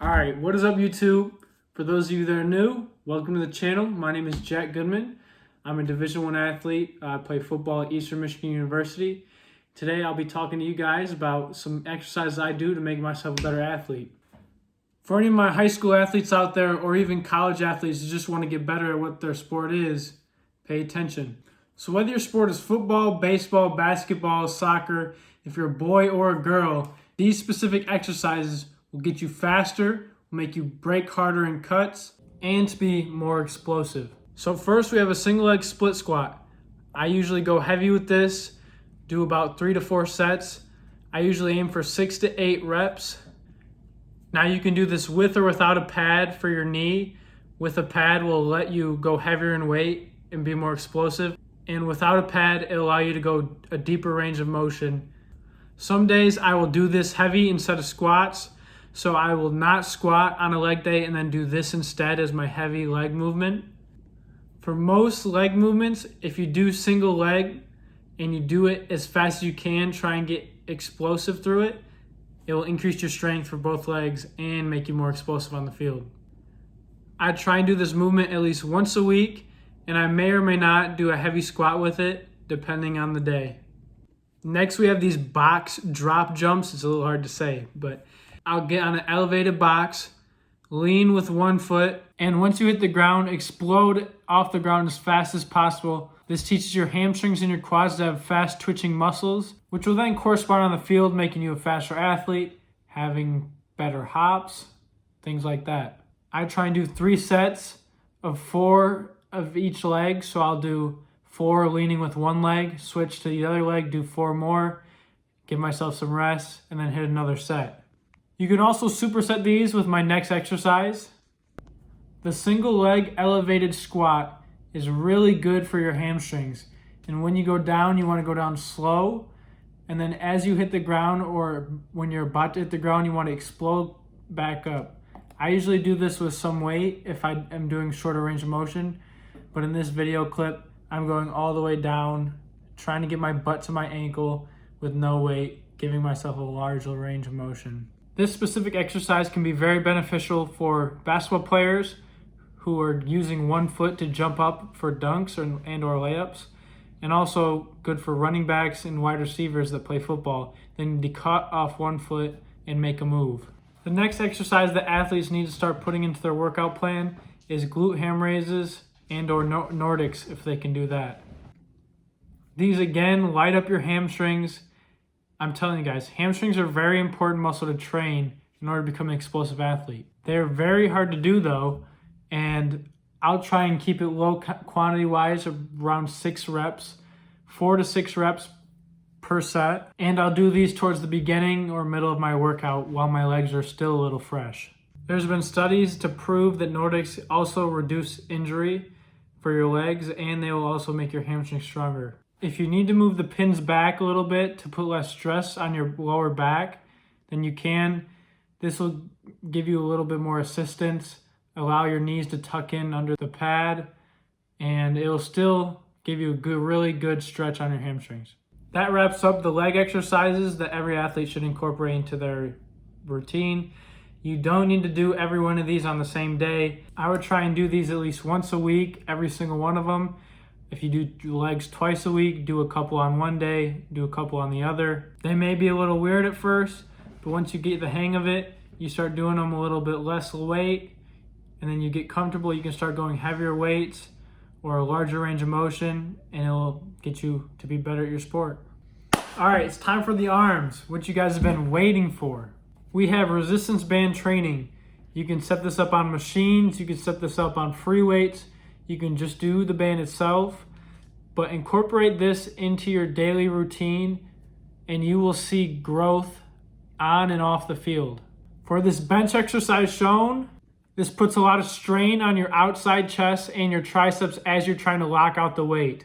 Alright, what is up YouTube? For those of you that are new, welcome to the channel. My name is Jack Goodman. I'm a Division I athlete. I play football at Eastern Michigan University. Today I'll be talking to you guys about some exercises I do to make myself a better athlete. For any of my high school athletes out there or even college athletes who just want to get better at what their sport is, pay attention. So whether your sport is football, baseball, basketball, soccer, if you're a boy or a girl, these specific exercises will get you faster, will make you break harder in cuts, and to be more explosive. So first we have a single leg split squat. I usually go heavy with this, do about 3 to 4 sets. I usually aim for 6 to 8 reps. Now you can do this with or without a pad for your knee. With a pad will let you go heavier in weight and be more explosive. And without a pad, it'll allow you to go a deeper range of motion. Some days I will do this heavy instead of squats. So I will not squat on a leg day and then do this instead as my heavy leg movement. For most leg movements, if you do single leg and you do it as fast as you can, try and get explosive through it, it will increase your strength for both legs and make you more explosive on the field. I try and do this movement at least once a week, and I may or may not do a heavy squat with it depending on the day. Next we have these box drop jumps. It's a little hard to say, but I'll get on an elevated box, lean with one foot, and once you hit the ground, explode off the ground as fast as possible. This teaches your hamstrings and your quads to have fast twitching muscles, which will then correspond on the field, making you a faster athlete, having better hops, things like that. I try and do 3 sets of 4 of each leg, so I'll do 4 leaning with one leg, switch to the other leg, do 4 more, give myself some rest, and then hit another set. You can also superset these with my next exercise. The single leg elevated squat is really good for your hamstrings. And when you go down, you want to go down slow. And then as you hit the ground or when you're about to hit the ground, you want to explode back up. I usually do this with some weight if I am doing shorter range of motion. But in this video clip, I'm going all the way down, trying to get my butt to my ankle with no weight, giving myself a larger range of motion. This specific exercise can be very beneficial for basketball players who are using one foot to jump up for dunks and/or layups, and also good for running backs and wide receivers that play football. They need to cut off one foot and make a move. The next exercise that athletes need to start putting into their workout plan is glute ham raises and/or Nordics if they can do that. These again light up your hamstrings. I'm telling you guys, hamstrings are a very important muscle to train in order to become an explosive athlete. They're very hard to do though, and I'll try and keep it low quantity wise, around 6 reps, 4 to 6 reps per set. And I'll do these towards the beginning or middle of my workout while my legs are still a little fresh. There's been studies to prove that Nordics also reduce injury for your legs, and they will also make your hamstrings stronger. If you need to move the pins back a little bit to put less stress on your lower back, then you can. This will give you a little bit more assistance, allow your knees to tuck in under the pad, and it'll still give you a really good stretch on your hamstrings. That wraps up the leg exercises that every athlete should incorporate into their routine. You don't need to do every one of these on the same day. I would try and do these at least once a week, every single one of them. If you do legs twice a week, do a couple on one day, do a couple on the other. They may be a little weird at first, but once you get the hang of it, you start doing them a little bit less weight, and then you get comfortable, you can start going heavier weights or a larger range of motion, and it'll get you to be better at your sport. All right, it's time for the arms, which you guys have been waiting for. We have resistance band training. You can set this up on machines, you can set this up on free weights, you can just do the band itself, but incorporate this into your daily routine and you will see growth on and off the field. For this bench exercise shown, this puts a lot of strain on your outside chest and your triceps as you're trying to lock out the weight.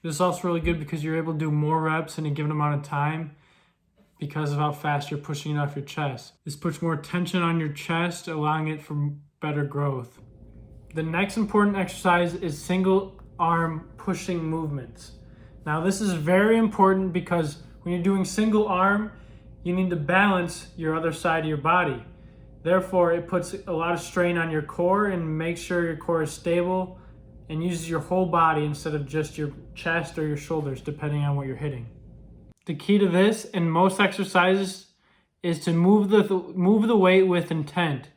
This is also really good because you're able to do more reps in a given amount of time because of how fast you're pushing it off your chest. This puts more tension on your chest, allowing it for better growth. The next important exercise is single arm pushing movements. Now this is very important because when you're doing single arm, you need to balance your other side of your body. Therefore, it puts a lot of strain on your core and makes sure your core is stable and uses your whole body instead of just your chest or your shoulders, depending on what you're hitting. The key to this in most exercises is to move the weight with intent.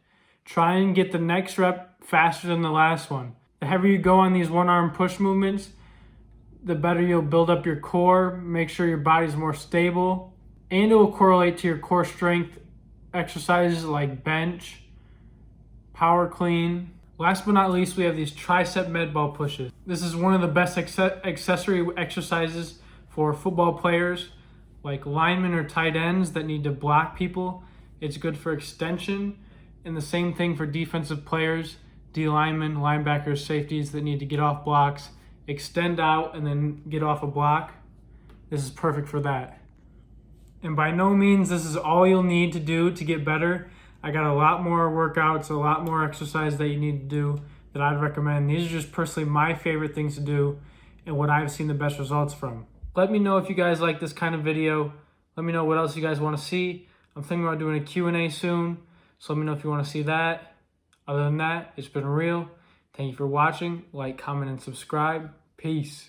Try and get the next rep faster than the last one. The heavier you go on these one-arm push movements, the better you'll build up your core, make sure your body's more stable, and it will correlate to your core strength exercises like bench, power clean. Last but not least, we have these tricep med ball pushes. This is one of the best accessory exercises for football players like linemen or tight ends that need to block people. It's good for extension, and the same thing for defensive players, D linemen, linebackers, safeties that need to get off blocks, extend out, and then get off a block. This is perfect for that. And by no means this is all you'll need to do to get better. I got a lot more workouts, a lot more exercise that you need to do that I'd recommend. These are just personally my favorite things to do and what I've seen the best results from. Let me know if you guys like this kind of video. Let me know what else you guys want to see. I'm thinking about doing a Q&A soon, so let me know if you want to see that. Other than that, it's been real. Thank you for watching. Like, comment, and subscribe. Peace.